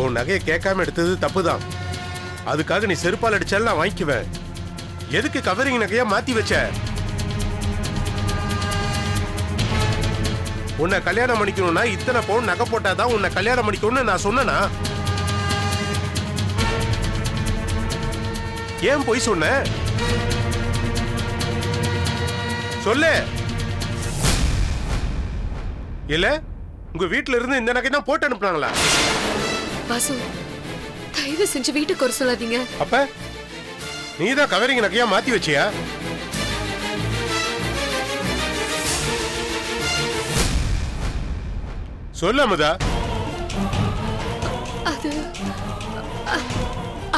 உன் நகையை கேட்காம எடுத்தது தப்புதான். அதுக்காக நீ செருப்பால் அடிச்சாலும் நான் வாங்கிக்குவேன். எதுக்கு கவரிங் நகையா மாத்தி வச்ச? உன்னை கல்யாணம் பண்ணிக்கணும்னா இத்தனை பவுன் நகை போட்டாதான் உன்னை கல்யாணம் பண்ணிக்கணும்னு நான் சொன்னனா? ஏன் போய் சொன்ன? சொல்லு. இல்ல உங்க வீட்டுல இருந்து இந்த நகை தான் போட்டு அனுப்புனாங்களா? வாசு, தயவு செஞ்சு வீட்டுக்கு வர சொல்லாதீங்க. அப்ப நீதான் கவரிங் நகையா மாத்தி வச்சியா? சொல்ல அமுதா. அது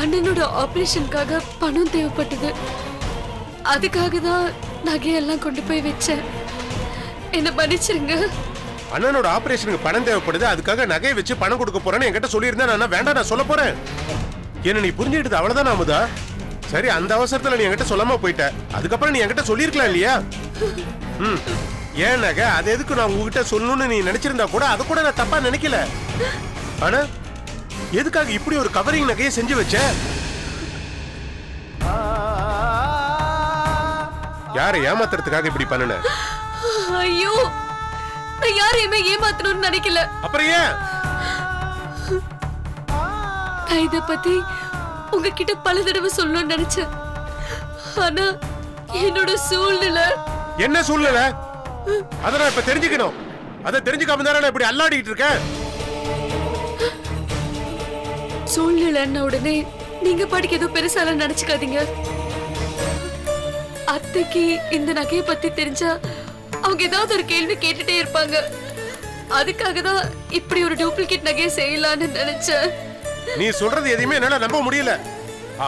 அண்ணனோட ஆபரேஷனுக்காக பணம் தேவைப்பட்டது. அதுக்காக தான் நகையெல்லாம் கொண்டு போய் வச்சேன். என்ன மன்னிச்சிருங்க. அண்ணனோட ஆபரேஷனுக்கு பணம் தேவைப்படுது, அதுக்காக நகையை வச்சு பணம் கொடுக்க போறேன்னு என்கிட்ட சொல்லியிருந்தேன். நான் வேண்டாம், நான் சொல்ல போறேன். என்ன நீ புரிஞ்சுக்கிட்டது அவ்வளவுதான் அமுதா. சரி, அந்த அவசரத்துல நீ என்கிட்ட சொல்லாம போயிட்ட. அதுக்கப்புறம் நீ என்கிட்ட சொல்லியிருக்கலாம் இல்லையா? ஏன் நகை அது எதுக்கு நான் உங்ககிட்ட சொல்லணும்னு நீ நினைச்சிருந்தா கூட அதை கூட நான் தப்பா நினைக்கல. ஆனா எதுக்காக இப்படி ஒரு கவரிங் நகையை செஞ்சு வச்ச? யாரை ஏமாத்துறதுக்காக இப்படி பண்ணுன? ஐயோ, நான் யாரையுமே ஏமாத்தணும்னு நினைக்கல. அப்புறம் ஏன்? நான் இத பத்தி உங்ககிட்ட பல தடவை சொல்லணும்னு நினைச்சேன். ஆனா என்னோட சூழ்நிலை. என்ன சூழ்நிலை? அத நான் இப்ப தெரிஞ்சுக்கணும். அத தெரிஞ்சுக்காம தானே இப்படி அல்லாடிட்டு இருக்க? சூழ்நிலைன்ன உடனே நீங்க பாட்டுக்கு ஏதோ பெருசால நினைச்சுக்காதீங்க. அத்தைக்கு இந்த நகையை பத்தி தெரிஞ்சா அவங்க ஏதாவது ஒரு கேள்வி கேட்டுட்டே இருப்பாங்க. அதுக்காக தான் இப்படி ஒரு டூப்ளிகேட் நகையை செய்யலான்னு நினைச்சேன். நீ சொல்றது எதையுமே என்னால நம்ப முடியல.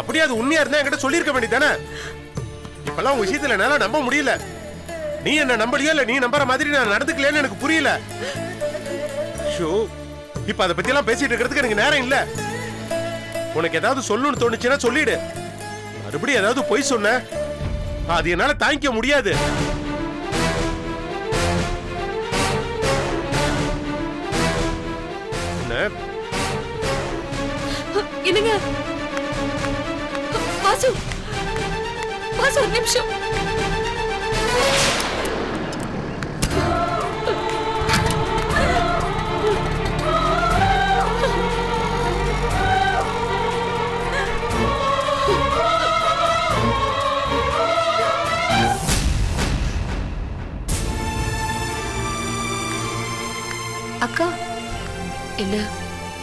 அப்படியே அது உண்மையா இருந்தா என்கிட்ட சொல்லியிருக்க வேண்டியதானே? இப்பெல்லாம் விஷயத்துல என்னால நம்ப முடியல. நீ என்ன நம்பலையா இல்ல நீ நம்புற மாதிரி நான் நடந்துக்கலன்னு எனக்கு புரியல. ஷோ, இப்ப அதை பத்தி எல்லாம் பேசிட்டு இருக்கிறதுக்கு எனக்கு நேரம் இல்ல. உனக்கு ஏதாவது சொல்லணும்னு தோணுச்சுன்னா சொல்லிடு. மறுபடியும் ஏதாவது பொய் சொன்ன அது என்னால தாங்கிக்க முடியாது. என்னங்க வாசு, வாசு ஒரு நிமிஷம். அக்கா, என்ன?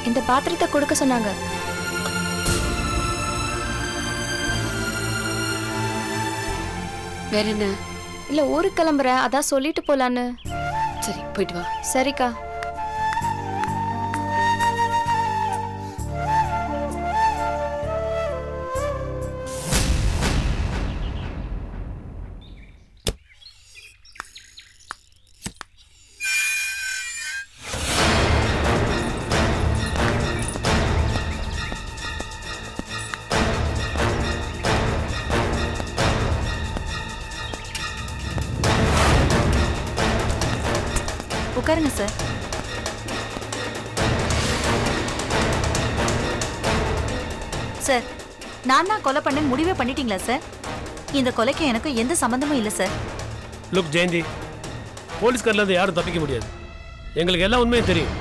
இந்த பாத்திரத்தை கொடுக்க சொன்னாங்க. வேற என்ன? இல்ல ஊருக்கு கிளம்புறேன், அதான் சொல்லிட்டு போலான்னு. சரி, போயிட்டு வா. சரிக்கா. உட்காருங்க சார். சார், நான் தான் கொலை பண்ண முடிவே பண்ணிட்டீங்களா சார்? இந்த கொலைக்கு எனக்கு எந்த சம்பந்தமும் இல்லை சார். லுக் ஜெயந்தி, போலீஸ்காரிலேருந்து யாரும் தப்பிக்க முடியாது. எங்களுக்கு எல்லா உண்மையும் தெரியும்.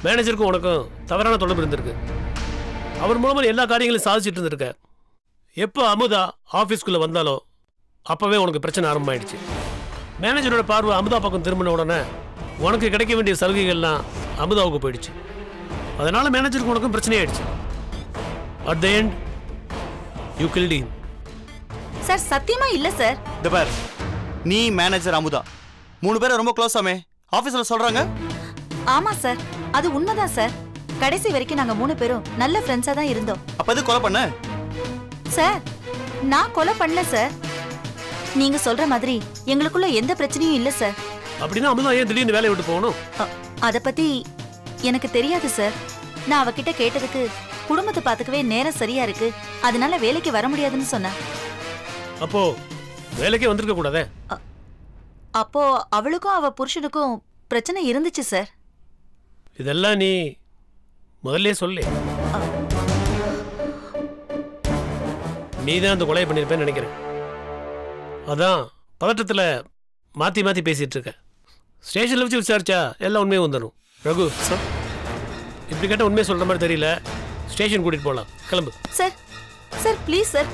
மேனேஜருக்கும் உனக்கும் தவறான தொடர்பு இருந்திருக்கு. அவர் மூலமாக எல்லா காரியங்களையும் சாதிச்சுட்டு இருந்திருக்க. எப்போ அமுதா ஆஃபீஸ்க்குள்ளே வந்தாலோ அப்போவே உனக்கு பிரச்சனை ஆரம்பமாயிடுச்சு. மேனேஜரோட பார்வை அமுதா பக்கம் திரும்பின உடனே உனக்கு கிடைக்க வேண்டிய சலுகைகள்லாம் அமுதாவுக்கு போயிடுச்சு. அதனால மேனேஜருக்கு உனக்கும் பிரச்சனையாயிடுச்சு. At the end you killed him. Sir, சத்தியமா இல்ல சார். இந்த பார், நீ மேனேஜர் அமுதா 3 பேரும் ரொம்ப க்ளோஸ் ஆமே ஆபீஸ்ல சொல்றாங்க. ஆமா சார், அது உண்மைதான் சார். கடைசி வரைக்கும் நாங்க 3 பேரும் நல்ல ஃப்ரெண்ட்ஸா தான் இருந்தோம். அப்ப எது கொலை பண்ண? சார், நான் கொலை பண்ணல சார். நீங்க சொல்ற மாதிரி எங்களுக்குள்ள எந்த பிரச்சனையும் இல்ல சார். அப்படின்னா அமுதா ஏன் திடீர்னு வேலையை விட்டு போகணும்? அத பத்தி எனக்கு தெரியாது சார். நான் அவகிட்ட கேட்டதுக்கு குடும்பத்தை பாத்துக்கவே நேரம் சரியா இருக்கு, அதனால வேலைக்கு வர முடியாதுன்னு சொன்னா. அப்போ வேலைக்கே வந்திருக்க கூடாதே? அப்போ அவளுக்கும் அவ புருஷனுக்கும் பிரச்சனை இருந்துச்சு சார். இதெல்லாம் நீ முதல்ல சொல்லு. நீ தான் அந்த கொலையை பண்ணியிருப்பேன்னு நினைக்கிறேன். அதான் பதட்டத்தில் மாற்றி மாற்றி பேசிகிட்டு இருக்க. ஸ்டேஷனில் வச்சு விசாரிச்சா எல்லாம் உண்மையும் வந்துடும். ரகு சார், இப்படி கேட்டால் உண்மையை சொல்கிற மாதிரி தெரியல. ஸ்டேஷன் கூட்டிகிட்டு போகலாம், கிளம்பு. சார் சார் ப்ளீஸ் சார்,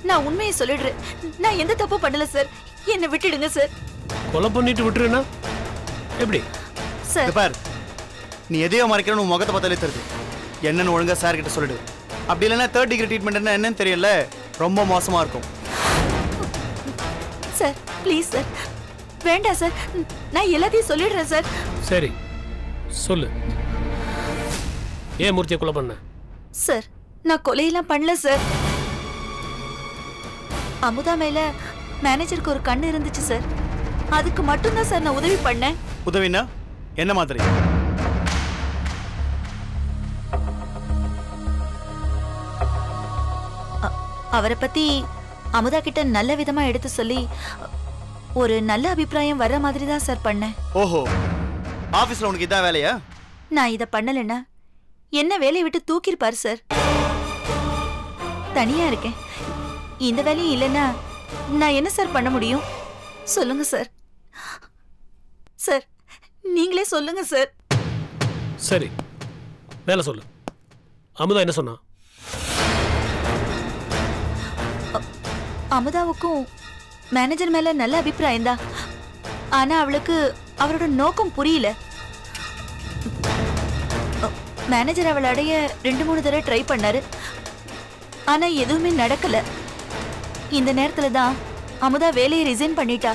நான் உண்மையை சொல்லிடுறேன். நான் எந்த தப்பும் பண்ணல சார், என்னை விட்டுடுங்க சார். கொலை பண்ணிட்டு விட்டுருன்னா எப்படி சார்? பார், நீ எதையோ மறைக்கிறன்னு உன் முகத்தை பார்த்தாலே தெரியுது. என்னன்னு ஒழுங்கா சார் கிட்ட சொல்லிடு. அப்படி இல்லைன்னா 3rd டிகிரி ட்ரீட்மெண்ட் என்னன்னு தெரியல, ரொம்ப மோசமா இருக்கும். சார் ப்ளீஸ் சார், வேண்டாம் சார், நான் எல்லாத்தையும் சொல்லிடுறேன் சார். சரி சொல்லு, ஏன் மூர்த்தியை கொலை பண்ண? சார் நான் கொலையெல்லாம் பண்ணல சார். அமுதா மேல மேனேஜருக்கு ஒரு கண்ணு இருந்துச்சு சார், அதுக்கு மட்டும்தான் சார் நான் உதவி பண்ணேன். உதவினா என்ன மாதிரி? அவரை பத்தி அமுதா கிட்ட நல்ல விதமா எடுத்து சொல்லி ஒரு நல்ல அபிப்பிராயம் வர்ற மாதிரி தான் சார் பண்ணேன். ஓஹோ, ஆபீஸ்ல உனக்கு இதான் வேலையா? நான் இத பண்ணலன்னா என்ன வேலையை விட்டு தூக்கிருப்பாரு சார். தனியா இருக்கேன், இந்த வேலையும் இல்லைன்னா நான் என்ன சார் பண்ண முடியும்? சொல்லுங்க சார். சார் நீங்களே சொல்லுங்க சார். சரி வேலை சொல்லு. அமுதா என்ன சொன்னா? அமுதாவுக்கும் மேனேஜர் மேல நல்ல அபிப்பிராயம் தான், ஆனா அவளுக்கு அவரோட நோக்கம் புரியல. மேனேஜர் அவளை அடைய 2-3 தடவை ட்ரை பண்ணாரு, ஆனா எதுவுமே நடக்கல. இந்த நேரத்துல தான் அமுதா வேலையை ரிசைன் பண்ணிட்டா.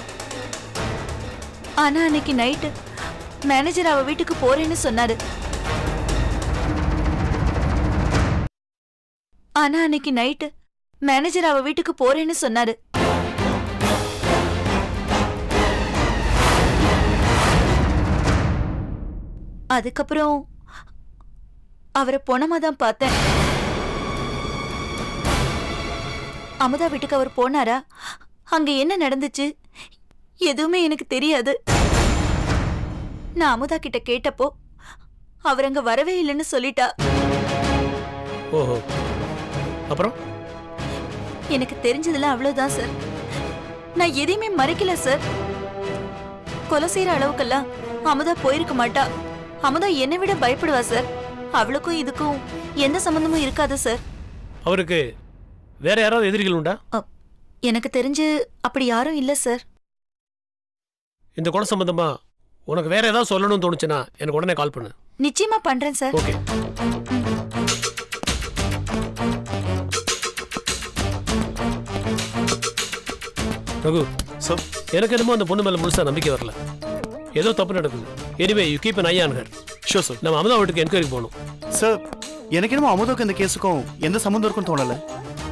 ஆனா அன்னைக்கு நைட்டு மேனேஜர் அவ வீட்டுக்கு போறேன்னு சொன்னாரு. அதுக்கப்புறம் அவரை போனமா தான் பார்த்தேன். அமுதா வீட்டுக்கு அவர் போனாரா, அங்க என்ன நடந்துச்சு எதுவுமே எனக்கு தெரியாது. நான் அமுதா கிட்ட கேட்டப்போ அவர் அங்க வரவே இல்லைன்னு சொல்லிட்டா. ஓஹோ, அப்புறம்? எனக்கு தெரிஞ்சதுல அவ்வளவுதான் சார். நான் எதையுமே மறைக்கல சார். கொலை செய்யற அளவுக்கெல்லாம் அமுதா போயிருக்க மாட்டா. அமுதா என்னை விட பயப்படுவா சார். அவளுக்கும் இதுக்கும் எந்த சம்பந்தமும் இருக்காது சார். அவருக்கு வேற யாராவது எதிரிகள் உண்டா? எனக்கு தெரிஞ்சு அப்படி யாரும் இல்ல சார். இந்த கொலை சம்பந்தமா உனக்கு வேற ஏதாவது சொல்லணும்னு தோணுச்சுன்னா எனக்கு உடனே கால் பண்ணு. நிச்சயமா பண்றேன் சார். ஓகே. ரகு சார், எனக்கு என்னமோ அந்த பொண்ணு மேல முழுசா நம்பிக்கை வரல. ஏதோ தப்பு நடக்குது. Anyway you keep an eye on her. Sure sir. நம்ம அமுதா வீட்டுக்கு என்கொயரி போகணும். சார், எனக்கு என்னமோ அமுதாவுக்கு இந்த கேஸுக்கும் எந்த சம்மந்தம் இருக்குன்னு தோணல.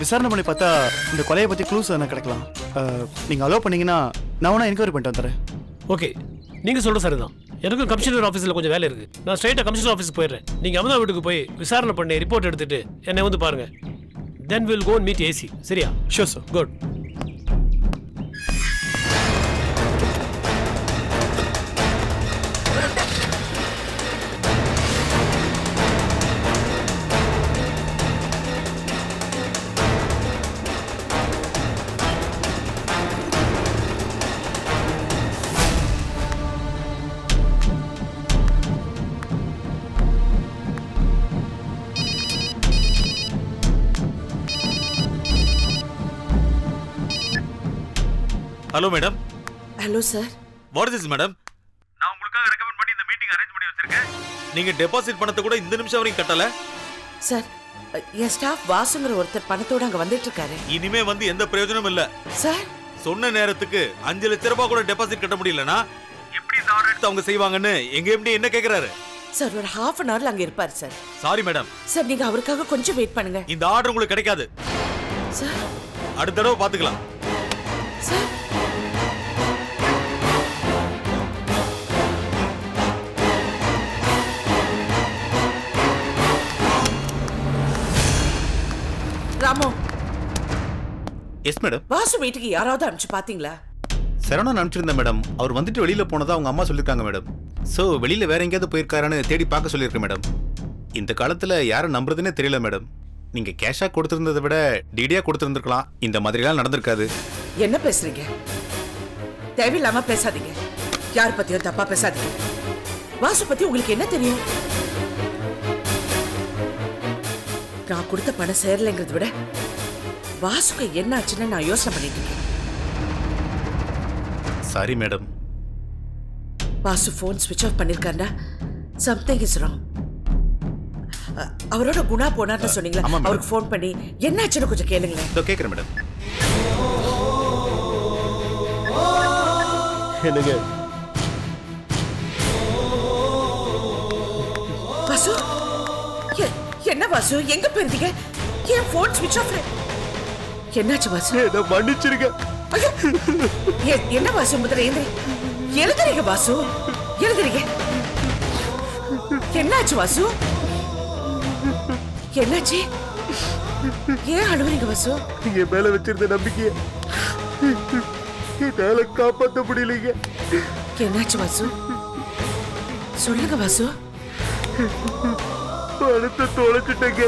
விசாரணை பண்ணி பார்த்தா இந்த கொலையை பத்தி க்ளூஸ் என்ன கிடைக்கலாம். நீங்க அலோவ் பண்ணீங்கன்னா நான் வேணா என்கொயரி பண்ணிட்டு வந்துடுறேன். ஓகே, நீங்க சொல்ற சரிதான். எனக்கும் கமிஷனர் ஆஃபீஸில் கொஞ்சம் வேலை இருக்கு. நான் ஸ்ட்ரைட்டாக கமிஷனர் ஆஃபீஸுக்கு போயிடுறேன். நீங்க அமுதா வீட்டுக்கு போய் விசாரணை பண்ணி ரிப்போர்ட் எடுத்துட்டு என்னை வந்து பாருங்க. Then will go and meet AC. சரியா? Sure sir. Good. Hello madam. Hello sir. What is madam? நான் உங்களுக்காக ரெக்கமெண்ட் பண்ணி இந்த மீட்டிங் அரேஞ்ச் பண்ணி வச்சிருக்கேன். நீங்க டெபாசிட் பணத்தை கூட இந்த நிமிஷம் வரைக்கும் கட்டல. சார், என் ஸ்டாஃப் வாசுங்கிற ஒருத்தர் பணத்தோட அங்க வந்துட்டு இருக்காரு. இனிமே வந்து எந்த பிரயோஜனமும் இல்ல. சார், சொன்ன நேரத்துக்கு 5 லட்சம் ரூபாய் கூட டெபாசிட் கட்ட முடியலனா எப்படி இந்த ஆர்டர் எடுத்து அவங்க செய்வாங்கன்னு எங்க எம்டி என்ன கேக்குறாரு? சார், ஒரு half an hourல அங்க இருப்பாரு சார். Sorry madam. சார், நீங்க அவருக்காக கொஞ்சம் வெயிட் பண்ணுங்க. இந்த ஆர்டர் உங்களுக்கு கிடைக்காது. சார், அடுத்த தடவை பாத்துக்கலாம். Sir, Ramu. Yes madam. Vasu வீட்டுக்கு யாராவது அனுப்பிச்சு பாத்தீங்களா? சரவணன் அனுப்பிச்சிருந்தேன் மேடம். அவர் வந்துட்டு வெளியில போனதா அவங்க அம்மா சொல்லியிருக்காங்க மேடம். ஸோ வெளியில வேற எங்கேயாவது போயிருக்காரான்னு தேடி பார்க்க சொல்லியிருக்கேன் மேடம். இந்த காலத்துல யாரை நம்புறதுன்னே தெரியல மேடம். நீங்க கேஷா கொடுத்திருந்ததை விட டிடியா கொடுத்திருந்திருக்கலாம். இந்த மாதிரிலாம் நடந்திருக்காது. என்ன பேசுறீங்க? தேவையில்லாம பேசாதீங்க. யார் பத்தியும் தப்பா பேசாதீங்க. வாசு பத்தி உங்களுக்கு என்ன தெரியும்? நான் கொடுத்த பணம் சேரலைங்கிறத விட வாசுக்கு என்ன ஆச்சுன்னு நான் யோசனை பண்ணிட்டு இருக்கேன். Sorry madam. வாசு போன் ஸ்விட்ச் ஆஃப் பண்ணிருக்காருன்னா சம்திங் இஸ் ராங். அவரோட குணா போனார்னு சொன்னீங்களா? அவருக்கு போன் பண்ணி என்னாச்சுன்னு கொஞ்சம் கேளுங்களேன். இதோ கேக்குறேன் மேடம். என்னங்க வாசு, என்ன வாசு, எங்க போயிருந்தீங்க? ஏன் போன் ஸ்விட்ச் ஆஃப்? என்னாச்சு வாசு? என்ன மன்னிச்சிருங்க. என்ன வாசு, முதல்ல எழுதுறீங்க வாசு, எழுதுறீங்க. என்னாச்சு வாசு? என்னாச்சு? ஏன் அழுவுறீங்க வாசு? நீங்க மேல வச்சிருந்த நம்பிக்கைய என்னால காப்பாற்ற முடியலைங்க. என்னாச்சு வாசு? சொல்லுங்க வாசு. பணத்தை தொலைச்சிட்டேங்க.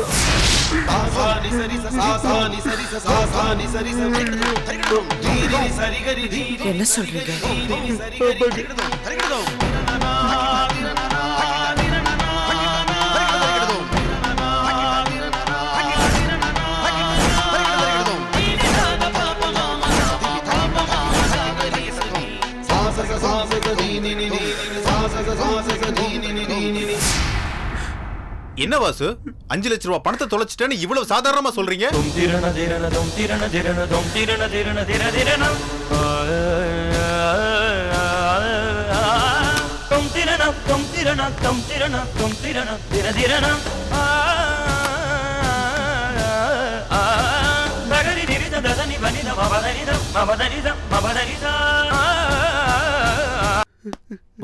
என்ன சொல்றீங்க? என்ன வாசு, 5 லட்சம் ரூபாய் பணத்தை தொலைச்சிட்டேன்னு இவ்வளவு சாதாரணமா சொல்றீங்க?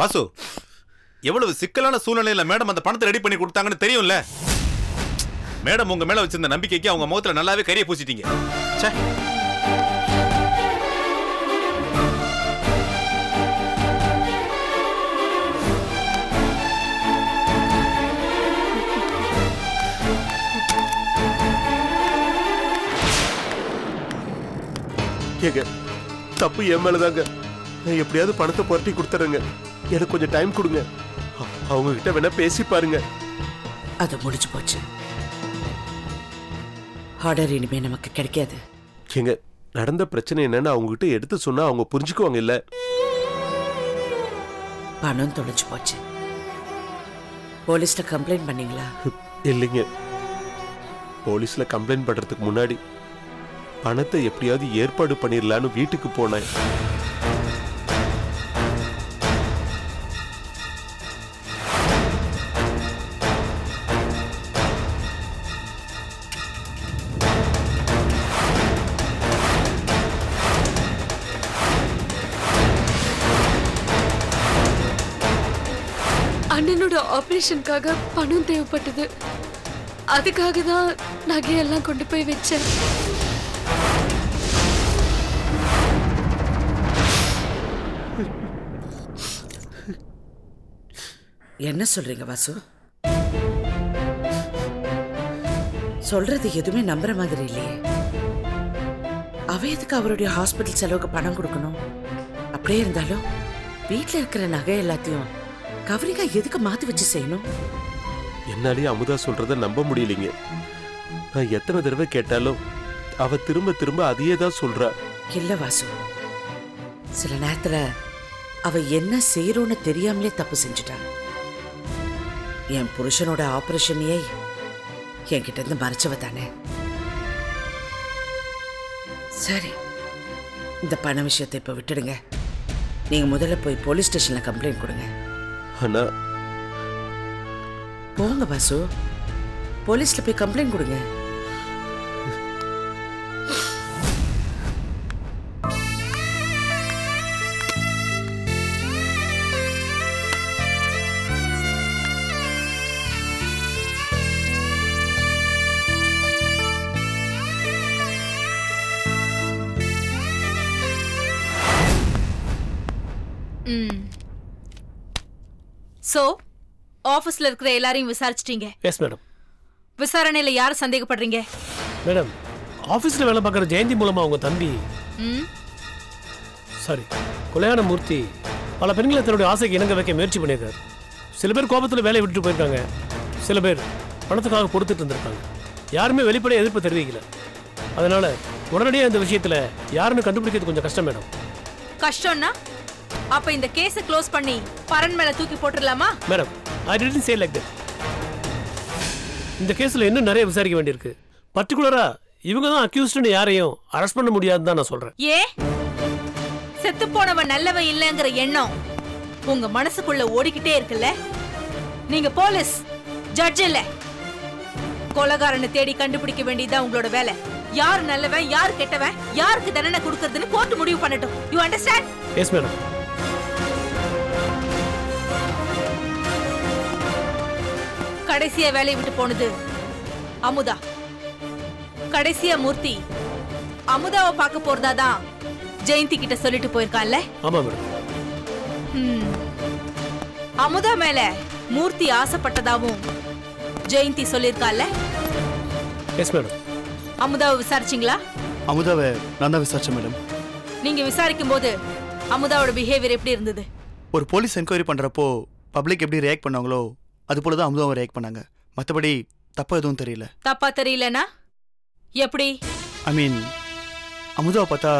வாசு, எவ்வளவு சிக்கலான சூழ்நிலையில மேடம் அந்த பணத்தை ரெடி பண்ணி கொடுத்தாங்கன்னு தெரியும்ல. மேடம் உங்க மேல வச்சிருந்த நம்பிக்கைக்கு அவங்க முகத்துல நல்லாவே கரிய பூசிட்டீங்க. ச்சே. ஏங்க, தப்பு என் மேலதாங்க. நான் எப்படியாவது பணத்தை புரட்டி கொடுத்துறேங்க. எனக்கு கொஞ்சம் டைம் கொடுங்க. அவங்க கிட்ட வேணா பேசி பாருங்க. அது முடிஞ்சு போச்சு. ஆர்டர் இனிமே நமக்கு கிடைக்காது. ஏங்க, நடந்த பிரச்சனை என்னன்னு அவங்க கிட்ட எடுத்து சொன்னா அவங்க புரிஞ்சுக்குவாங்க இல்ல? பணம் தொலைச்சு போச்சு. போலீஸ்ல கம்ப்ளைண்ட் பண்ணீங்களா? இல்லைங்க. போலீஸ்ல கம்ப்ளைண்ட் பண்றதுக்கு முன்னாடி பணத்தை எப்படியாவது ஏற்பாடு பண்ணிடலான்னு வீட்டுக்கு போனேன். அண்ணனோட ஆபரேஷனுக்காக பணம் தேவைப்பட்டது. அதுக்காக தான் நகையெல்லாம் கொண்டு போய் வச்சேன். என்ன சொல்றீங்க வாசு? சொல்றது எதுவுமே நம்புற மாதிரி இல்லையே. அவ எதுக்கு அவருடைய ஹாஸ்பிட்டல் செலவுக்கு பணம் கொடுக்கணும்? அப்படியே இருந்தாலும் வீட்டுல இருக்கிற நகை எல்லாத்தையும் கவரிங்கா எதுக்கு மாத்தி வச்சு செய்யணும்? என்னாலேயே அமுதா சொல்றத நம்ப முடியலைங்க. நான் எத்தனை தடவை கேட்டாலும் அவ திரும்ப திரும்ப அதையே தான் சொல்றா. இல்ல வாசு, சில நேரத்துல அவ என்ன செய்யறோன்னு தெரியாமலே தப்பு செஞ்சுட்டா. என் புருஷனோட ஆபரேஷனையே என்கிட்ட இருந்து மறைச்சவ தானே. சரி, இந்த பண விஷயத்தை இப்ப விட்டுடுங்க. நீங்க முதல்ல போய் போலீஸ் ஸ்டேஷன்ல கம்ப்ளைண்ட் கொடுங்க. ஆனா போங்க வாசு, போலீஸ்ல போய் கம்ப்ளைண்ட் கொடுங்க. சோ ஆபீஸ்ல இருக்கிற எல்லாரையும் விசாரிச்சிட்டீங்க. Yes madam. விசாரணையில யார் சந்தேகப்படுறீங்க? மேடம், ஆபீஸ்ல வேலை பார்க்குற ஜெயந்தி மூலமா அவங்க தம்பி சாரி கொலையான மூர்த்தி பல பெண்களை தன்னுடைய ஆசைக்கு இணங்க வைக்க முயற்சி பண்ணியிருக்காரு. சில பேர் கோபத்தில் வேலையை விட்டுட்டு போயிருக்காங்க, சில பேர் பணத்துக்காக கொடுத்துட்டு இருந்திருக்காங்க. யாருமே வெளிப்படையாக எதிர்ப்பு தெரிவிக்கல. அதனால உடனடியாக இந்த விஷயத்துல யாருன்னு கண்டுபிடிக்கிறது கொஞ்சம் கஷ்டம் மேடம். கஷ்டம்னா அப்ப இந்த கேஸை க்ளோஸ் பண்ணி பரன் மேல தூக்கி போட்டுடலாமா? Madam, I didn't say like that. இந்த கேஸ்ல இன்னும் நிறைய விசாரிக்க வேண்டியிருக்கு. பர்டிகுலரா இவங்க தான் அக்யூஸ்ட்னு யாரையும் அரெஸ்ட் பண்ண முடியாதுன்னு தான் நான் சொல்றேன். ஏ செத்து போனவன் நல்லவன் இல்லைங்கிற எண்ணம் உங்க மனசுக்குள்ள ஓடிக்கிட்டே இருக்குல்ல? நீங்க போலீஸ், ஜட்ஜ் இல்ல. கொலைகாரனை தேடி கண்டுபிடிக்க வேண்டியதுதான் உங்களோட வேலை. யார் நல்லவன் யார் கெட்டவன் யாருக்கு தண்டனை கொடுக்கறதுன்னு கோர்ட் முடிவு பண்ணட்டும். You understand? Yes madam. கடைசியா வேலையை விட்டு போனது அமுதா. கடைசியா மூர்த்தி அமுதாவை பார்க்க போறதாதான் ஜெயந்தி கிட்ட சொல்லிட்டு போயிருக்கான்ல? ஆமா மேடம். அமுதா மேல மூர்த்தி ஆசைப்பட்டதாவும் ஜெயந்தி சொல்லிருக்கான்ல? Yes madam. அமுதாவை விசாரிச்சீங்களா? அமுதாவை நான் தான் விசாரிச்சேன் மேடம். நீங்க விசாரிக்கும் போது அமுதாவோட பிஹேவியர் எப்படி இருந்தது? ஒரு போலீஸ் என்கொயரி பண்றப்போ பப்ளிக் எப்படி ரியாக்ட் பண்ணாங்களோ அது போல தான் அமுதாவை ரியாக்ட் பண்ணாங்க. மற்றபடி தப்பா எதுவும் தெரியல. தப்பா தெரியலனா எப்படி? ஐ மீன், அமுதாவை பார்த்தா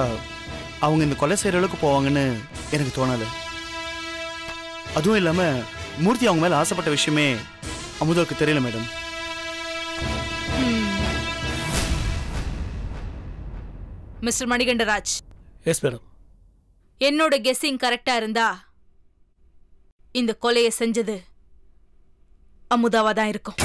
அவங்க இந்த கொலை செய்யற அளவுக்கு போவாங்கன்னு எனக்கு தோணலை. அதுவும் இல்லாம மூர்த்தி அவங்க மேல ஆசைப்பட்ட விஷயமே அமுதாவுக்கு தெரியல madam. Mister Manikandaraj. Yes madam. என்னோட கெஸ்ஸிங் கரெக்டா இருந்தா இந்த கொலையை செஞ்சது அமுதாவா தான் இருக்கும்.